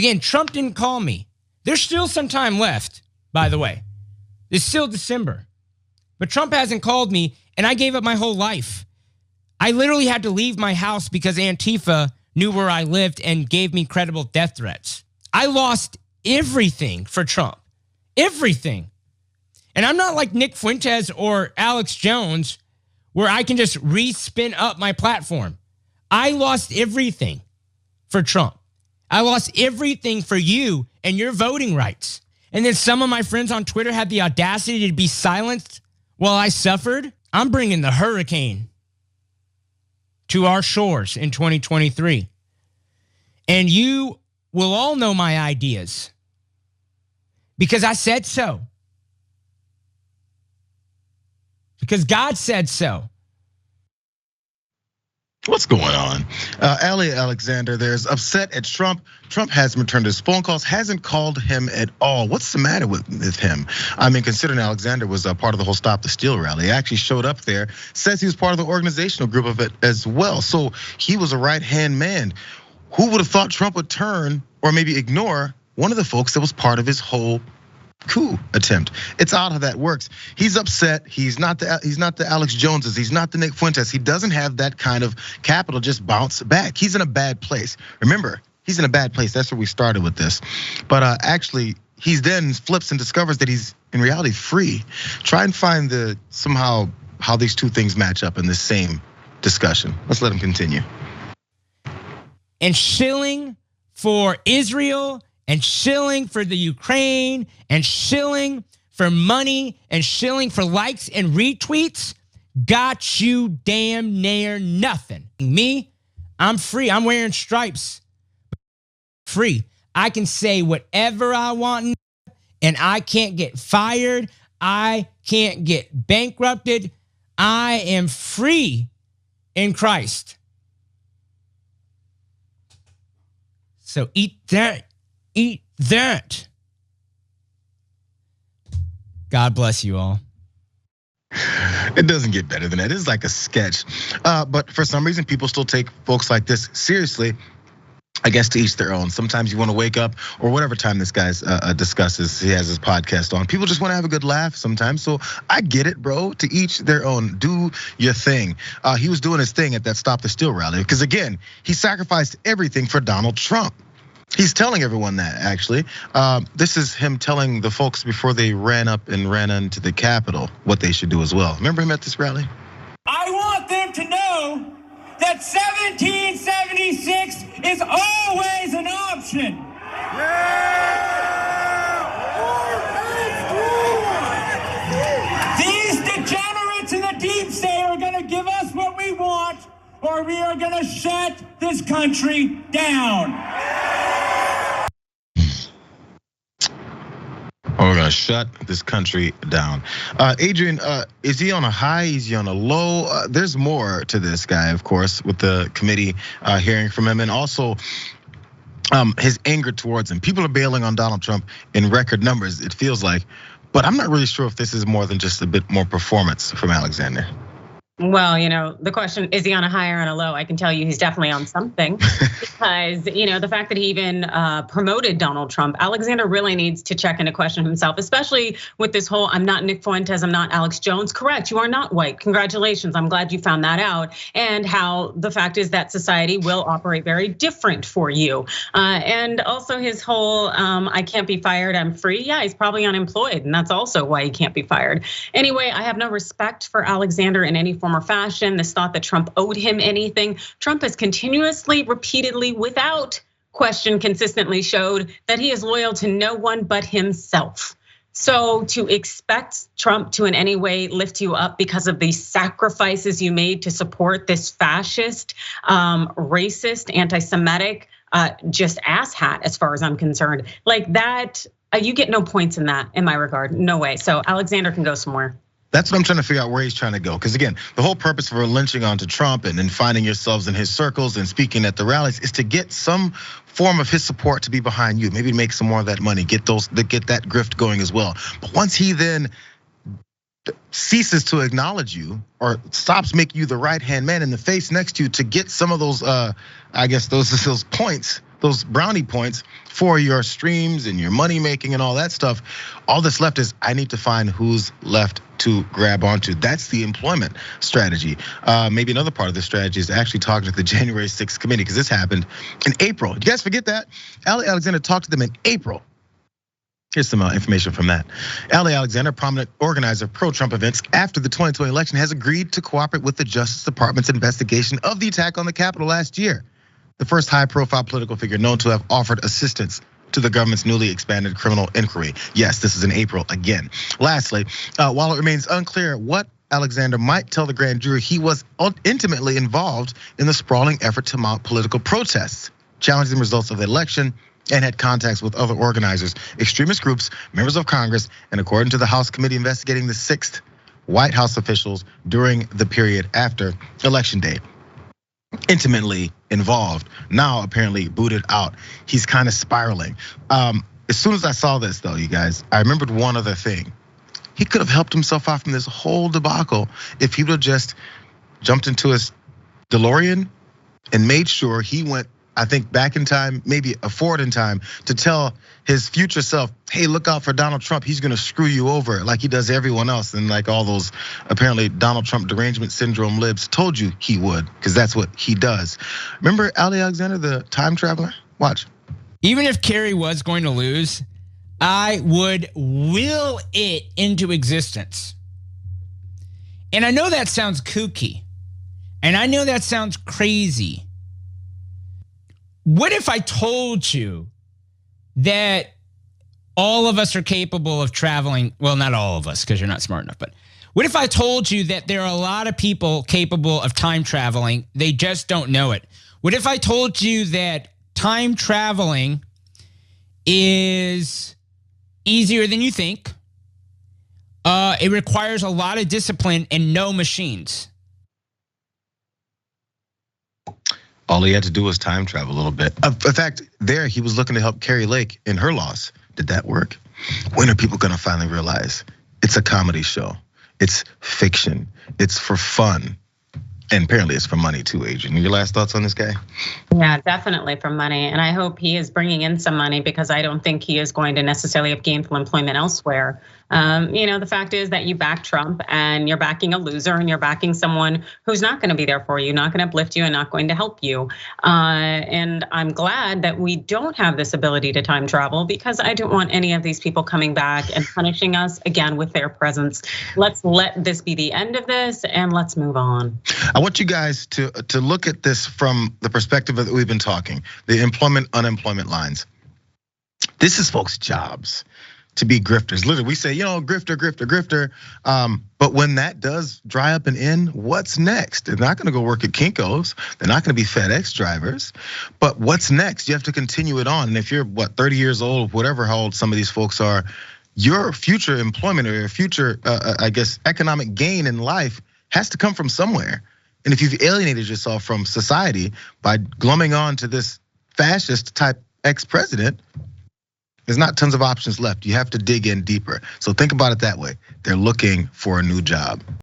Again, Trump didn't call me. There's still some time left, by the way. It's still December. But Trump hasn't called me, and I gave up my whole life. I literally had to leave my house because Antifa knew where I lived and gave me credible death threats. I lost everything for Trump. Everything. And I'm not like Nick Fuentes or Alex Jones where I can just re-spin up my platform. I lost everything for Trump. I lost everything for you and your voting rights. And then some of my friends on Twitter had the audacity to be silenced while I suffered. I'm bringing the hurricane to our shores in 2023. And you will all know my ideas because I said so. Because God said so. What's going on? Ali Alexander there's upset at Trump. Trump hasn't returned his phone calls, hasn't called him at all. What's the matter with him? I mean, considering Alexander was a part of the whole Stop the Steal rally, he actually showed up there, says he was part of the organizational group of it as well. So he was a right-hand man. Who would have thought Trump would turn or maybe ignore one of the folks that was part of his whole coup attempt? It's odd how that works. He's upset. He's not the Alex Joneses. He's not the Nick Fuentes. He doesn't have that kind of capital just bounce back. He's in a bad place. Remember, he's in a bad place. That's where we started with this. But actually, he's then flips and discovers that he's in reality free. Try and find somehow how these two things match up in the same discussion. Let's let him continue. And shilling for Israel, and shilling for the Ukraine, and shilling for money, and shilling for likes and retweets got you damn near nothing. Me, I'm free. I'm wearing stripes. Free. I can say whatever I want, and I can't get fired. I can't get bankrupted. I am free in Christ. So eat that. Eat that. God bless you all. It doesn't get better than that. It's like a sketch. But for some reason, people still take folks like this seriously. I guess to each their own. Sometimes you want to wake up, or whatever time this guy discusses, he has his podcast on. People just want to have a good laugh sometimes. So I get it, bro. To each their own. Do your thing. He was doing his thing at that Stop the Steal rally because again, he sacrificed everything for Donald Trump. He's telling everyone that actually. This is him telling the folks before they ran up and ran into the Capitol what they should do as well. Remember him at this rally? I want them to know that 1776 is always an option. These degenerates in the deep state are gonna give us what we want, or we are gonna shut this country down. We're gonna shut this country down. Adrian, is he on a high? Is he on a low? There's more to this guy, of course, with the committee hearing from him, and also his anger towards him. People are bailing on Donald Trump in record numbers, it feels like, but I'm not really sure if this is more than just a bit more performance from Alexander. Well, the question, is he on a high or on a low? I can tell you he's definitely on something because, the fact that he even promoted Donald Trump, Alexander really needs to check into question himself, especially with this whole, I'm not Nick Fuentes, I'm not Alex Jones. Correct, you are not white. Congratulations, I'm glad you found that out. And how the fact is that society will operate very different for you. And also his whole, I can't be fired, I'm free. Yeah, he's probably unemployed, and that's also why he can't be fired. Anyway, I have no respect for Alexander in any form or fashion. This thought that Trump owed him anything. Trump has continuously, repeatedly, without question, consistently showed that he is loyal to no one but himself. So to expect Trump to in any way lift you up because of the sacrifices you made to support this fascist, racist, anti-Semitic, just asshat, as far as I'm concerned, like that, you get no points in that, in my regard, no way. So Alexander can go somewhere. That's what I'm trying to figure out where he's trying to go. Because again, the whole purpose for lynching onto Trump and finding yourselves in his circles and speaking at the rallies is to get some form of his support to be behind you. Maybe make some more of that money, get that grift going as well. But once he then ceases to acknowledge you or stops making you the right-hand man in the face next to you to get some of those, I guess those points, those brownie points for your streams and your money making and all that stuff. All that's left is I need to find who's left to grab onto. That's the employment strategy. Maybe another part of the strategy is actually talking to the January 6th committee, because this happened in April. You guys forget that? Ali Alexander talked to them in April. Here's some information from that. Ali Alexander, prominent organizer of pro-Trump events after the 2020 election, has agreed to cooperate with the Justice Department's investigation of the attack on the Capitol last year. The first high-profile political figure known to have offered assistance to the government's newly expanded criminal inquiry. Yes, this is in April again. Lastly, while it remains unclear what Alexander might tell the grand jury, he was intimately involved in the sprawling effort to mount political protests, challenging the results of the election, and had contacts with other organizers, extremist groups, members of Congress, and according to the House committee investigating the 6th White House officials during the period after Election Day. Intimately involved, now apparently booted out. He's kind of spiraling. As soon as I saw this though, you guys, I remembered one other thing. He could have helped himself out from this whole debacle if he would have just jumped into his DeLorean and made sure he went, I think, back in time, maybe forward in time, to tell his future self, hey, look out for Donald Trump. He's gonna screw you over like he does everyone else. And like all those apparently Donald Trump derangement syndrome libs told you he would, because that's what he does. Remember Ali Alexander, the time traveler? Watch. Even if Kerry was going to lose, I would will it into existence. And I know that sounds kooky. And I know that sounds crazy. What if I told you that all of us are capable of traveling? Well, not all of us, because you're not smart enough, but what if I told you that there are a lot of people capable of time traveling? They just don't know it. What if I told you that time traveling is easier than you think? It requires a lot of discipline and no machines. All he had to do was time travel a little bit. In fact, there he was looking to help Carrie Lake in her loss. Did that work? When are people gonna finally realize it's a comedy show? It's fiction, it's for fun. And apparently it's for money too, Adrian. Your last thoughts on this guy? Yeah, definitely for money. And I hope he is bringing in some money, because I don't think he is going to necessarily have gainful employment elsewhere. The fact is that you back Trump and you're backing a loser, and you're backing someone who's not gonna be there for you, not gonna uplift you, and not going to help you. And I'm glad that we don't have this ability to time travel, because I don't want any of these people coming back and punishing us again with their presence. Let's let this be the end of this, and let's move on. I want you guys to look at this from the perspective that we've been talking, the employment, unemployment lines. This is folks' jobs to be grifters. Literally, we say, grifter, grifter, grifter. But when that does dry up and end, what's next? They're not gonna go work at Kinko's. They're not gonna be FedEx drivers. But what's next? You have to continue it on. And if you're 30 years old, whatever how old some of these folks are, your future employment or your future, economic gain in life has to come from somewhere. And if you've alienated yourself from society by glumming on to this fascist type ex-president, there's not tons of options left. You have to dig in deeper. So think about it that way. They're looking for a new job.